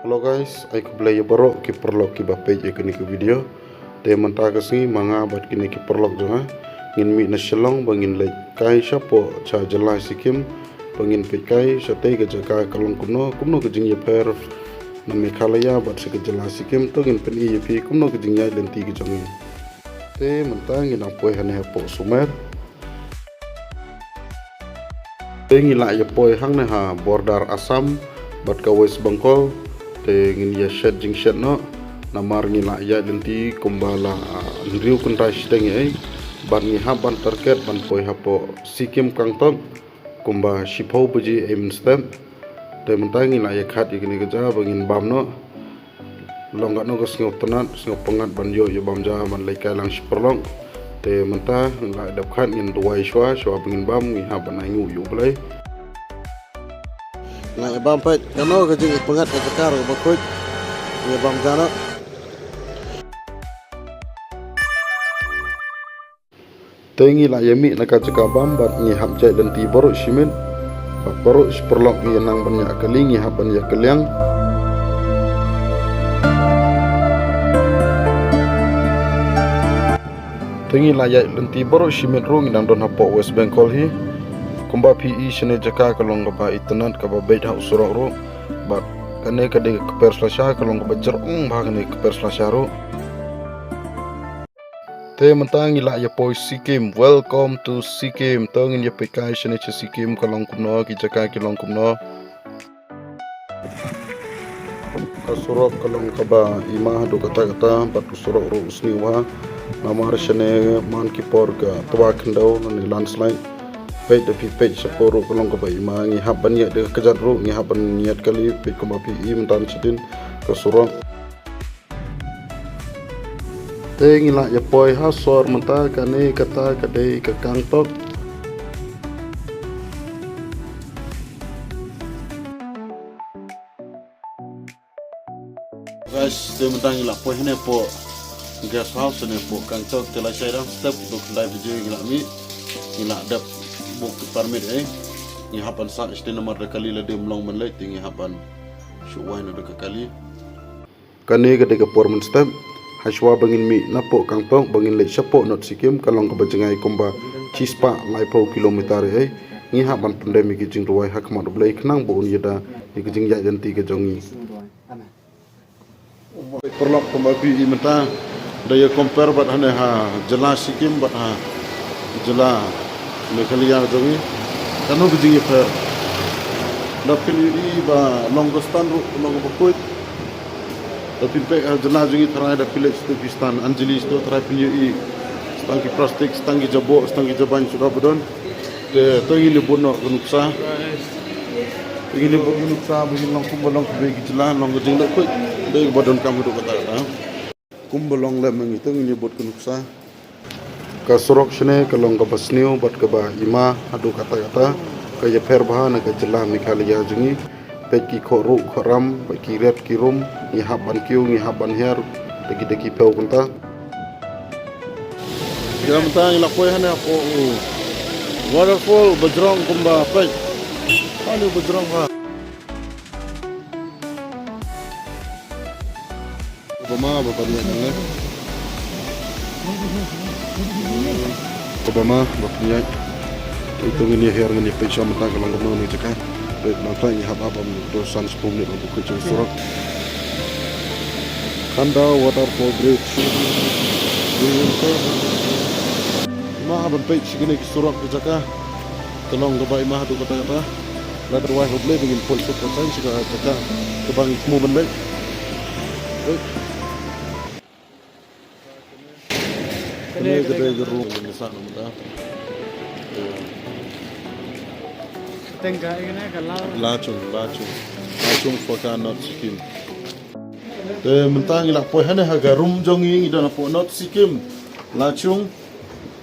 Halo guys, ay kublay baro ki perlok ki bapej kini ke video. Te manta kasi mga bat kini ki perlok jonga. Ngin mi na shalong bangin lek kai shapo cha jala sikim bangin pe kai sate ke jaka kalong kumno ke jing per na Meghalaya bat se ke jala sikim to ngin pen i pi kumno ke jing ya lenti ke jongin. Te manta ngin apoi hane hapo sumer. Te ngila ya poi hang ne ha border Assam bat ka West Bengal. Te ngin ya shed jing shed no namar ngila ya lenti kumbala riu kuntai steng ai ban ngi haban target ban poi hapo sikim kangtok kumba shipho buji em stem te mentai ngila ya khat ikini keja bangin bam no longga no gas ngop tanat ngop pangat ban yo bamja ban laikai lang shiperlong te menta ngila dap khat ngin duai shwa bangin bam ngi haban ai ngu yu blai Ngai bam pet kano ke jing pengat ke cakar ba kut ni bam jana tengi la yami na ka caka bam bat ngi hab jai dan ti baru shimin baru perlok ngi nang banyak kali ngi hab banyak kaliang tengi la ya dan ti baru shimin rung nang don hapo West Bengal hi kumba PE shene jaka kalong ba itanat ka ba bait ha usuro ro bat kane kade ke perslasha kalong ba jerong ba kane ke perslasha ro te mentang ila ya poi Sikkim. Welcome to Sikkim. Tangin ya pekai shene che Sikkim kalong kumno ki jaka kalong kumno kasurok kalong kaba imah do kata bat usurok ro usni wa namar shene man ki por ka twa kendo ni landslide page de page saporo kolong ko bai ma ngi haban ya de kejat ru ngi haban niat kali page ko mapi im tan sidin ke surong te ngi la ya poi ha sor menta kane kata kade ke kangtok guys te mentang ila poi hene po gas house ne po kangtok tela shaira step do live video ila mi ila dap buk permit ngi hapan sa este nomor de kali la dem long man lai tingi hapan shuwai na de kali kane kade ke porman step haswa bangin mi napo kangtok bangin le sapo not Sikkim kalong ko bajengai komba chispa laipo kilometer ngi haban pandemi ki jing ruai hakma do blai khnang bo yada ni ki jing ya janti ke jongi perlok komba pi imenta daya compare bat hane ha jela Sikkim bat ha jela Meghalaya jongi kanu ki jing per dapin iri ba longostan ru long bokut tapi pe jela jongi tharai da village to Pistan Angelis to tharai pinyu i stangi plastik stangi jabo stangi jaban sudah bodon te to ini bono gunuksa ini bono gunuksa begin long kumbolong be gijla long jing le ko be bodon kamu do kata ta kumbolong le mengi to ini bot gunuksa ka sorok shne ka long ka basniu bat ka ba ima adu kata ka ya per bah na ka jela Meghalaya jungi peki khoru khoram peki ret kirum ngi haban kiu ngi haban her deki peu kunta jam tang ila poi hene po waterfall bajrong kumba pai anu bajrong ha Obama bapaknya ne Obama bapaknya itu ngini her ngini pecah mentang kalau ngomong ni cakap baik nanti ini hab abam dosan 10 menit untuk kerja surat Kanda waterfall bridge ma abam page segini surat kerja tolong kebai mah tu kata la terwai hoble begin pol suk kata juga kata kebang semua benda kene gede geru ni sana muda Tengah ini kalau lacung foka not Sikkim te mentang ila poi hane haga rum jongi ida na po not Sikkim lacung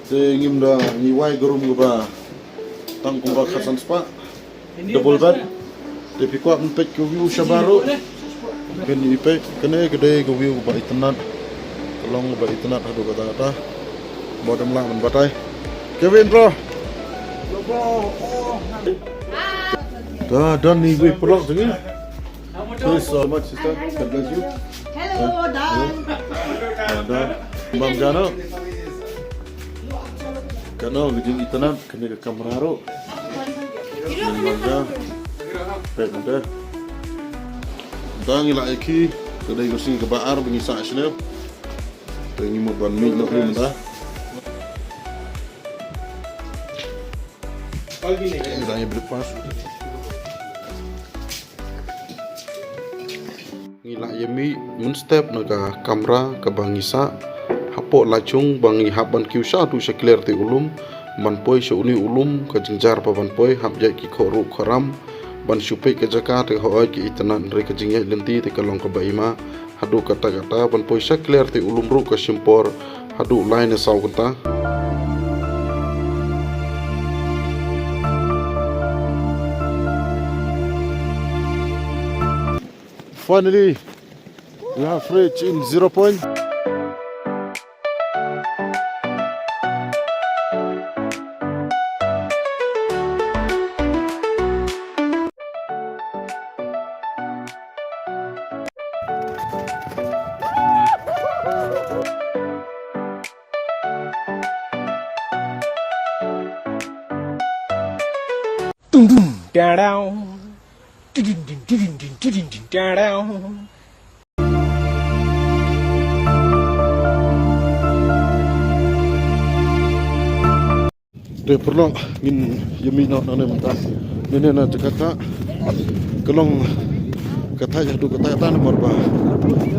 te ngim da ni wai gerum ba tang kumba khasan spa double bed te pikwa mpet ko view shabaru ken ni pe kene gede ko view ba itnat long ba itnat hadu kata bodam la man batai Kevin bro dan ni gue perlok dengan Thank you so much, sister. God bless you. Hello, Dan. Ada Bang Jano. Kano gijing itanan kene ke kamraro. Bang Jano. Betul. Dan ila iki kedai gosi ke baar bengisa asne. Tengi mo ban mi no rinda. Ini berpas. Ngila yemi mun step naga kamera ke bangisa hapo lacung bangi haban kiusa tu sekler te ulum manpoi seuni ulum ke jengjar pa banpoi habjai ki khoru kharam ban supai ke jaka te hoai ki itanan re ke jingye lenti te kalong ke baima hadu kata-kata banpoi sekler te ulum ru ke simpor hadu lain sau kata. Finally, we have reached in 0 point. Down. Down. Dia perlu ngin yemi no nane mentah. Nene na Jakarta. Kelong kata jadu kata nomor ba.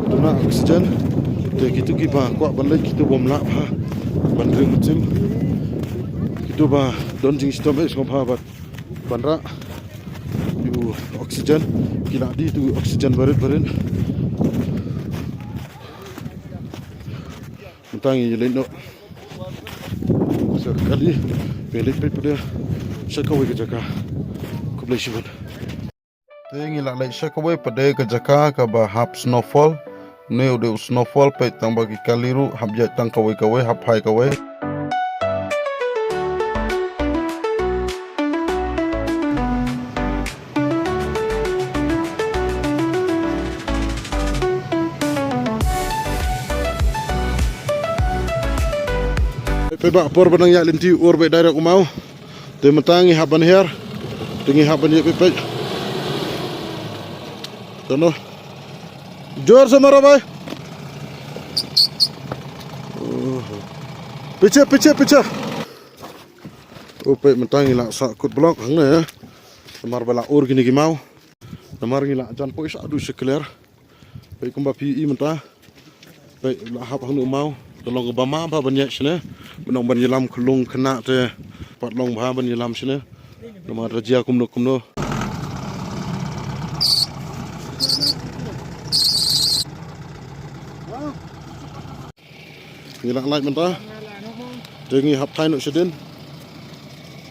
Tuna oksigen. Dia gitu kiba kuat balik kita bom lap ha. Bandring macam. Kita ba don jing sistem es ngomha bat. Bandra. Yu oksigen. Kila di tu oksigen barit. Mentangi lain no. Sekali belik pada Syakawai ke Jaka Kublai Tengi lak lek Syakawai pada ke Jaka ke bahap snowfall ne udah snowfall pe tang bagi kaliru hab jat tang kawai hap hai kawai Peba por banang ya linti ur be daerah umau. Te matangi haban her. Tengi haban ye pepe. Tono. Jor samara bay. Piche. Ope matangi la sakut blok hang ya. Namar bala ur gini mau. Namar ngila jan pois adu sekler. Pe kumba pi menta. Pe la hab hang umau. Tolong ke bama ba banyak sini. Benong ban yelam kelung kena te pat long ba ban yelam sini. Nama rajia kumno. Ngilak lain mentah. Dengi hap thai nuk sedin.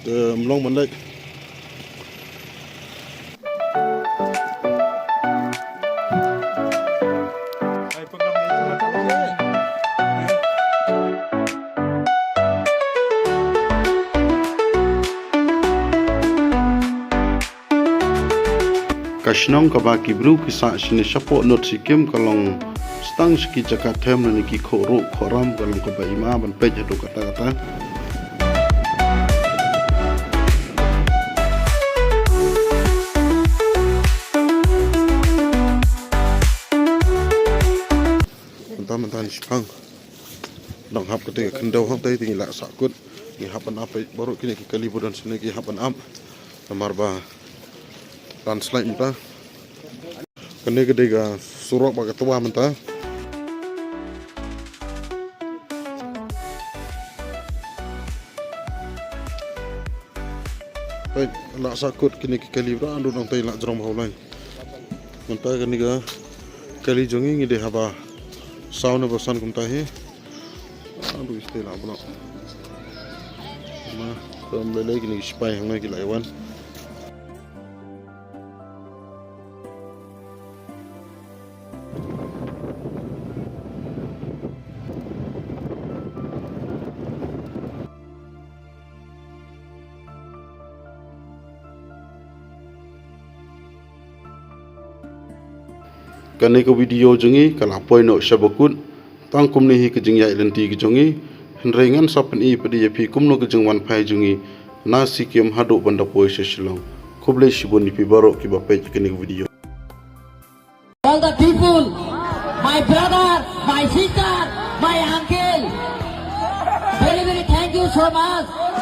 Te mlong bandai. Kashnong kabaki bru kisa sini sapo not sikim kalong stang ski jaka tem na niki khoru khoram kalong kabaima ban pej hadu kata-kata mentah sipang dong hap ketika kendau hang tai tinggi lak sakut ni hapan apa baru kini kali budan sini ki hapan am namar ba translate mentah kene gede ga surok ba ketua mentah baik lak sakut kini kali bra andu dong tai lak jerong baulai mentah kene ga kali jongi ngide haba sauna bosan kumtahi andu istilah blok ma tom lele kini spai hang lagi laiwan Kani ko video jengi kala poi no syabakut tang kum ni hi kejing yai lenti kejongi henrengan sapen i pedi yapi kum no kejing wan pai jengi na Sikim hadu banda poi sesilong kuble shibun ni pi barok ki bapai kani ko video. All the people, my brother, my sister, my uncle, very thank you so much.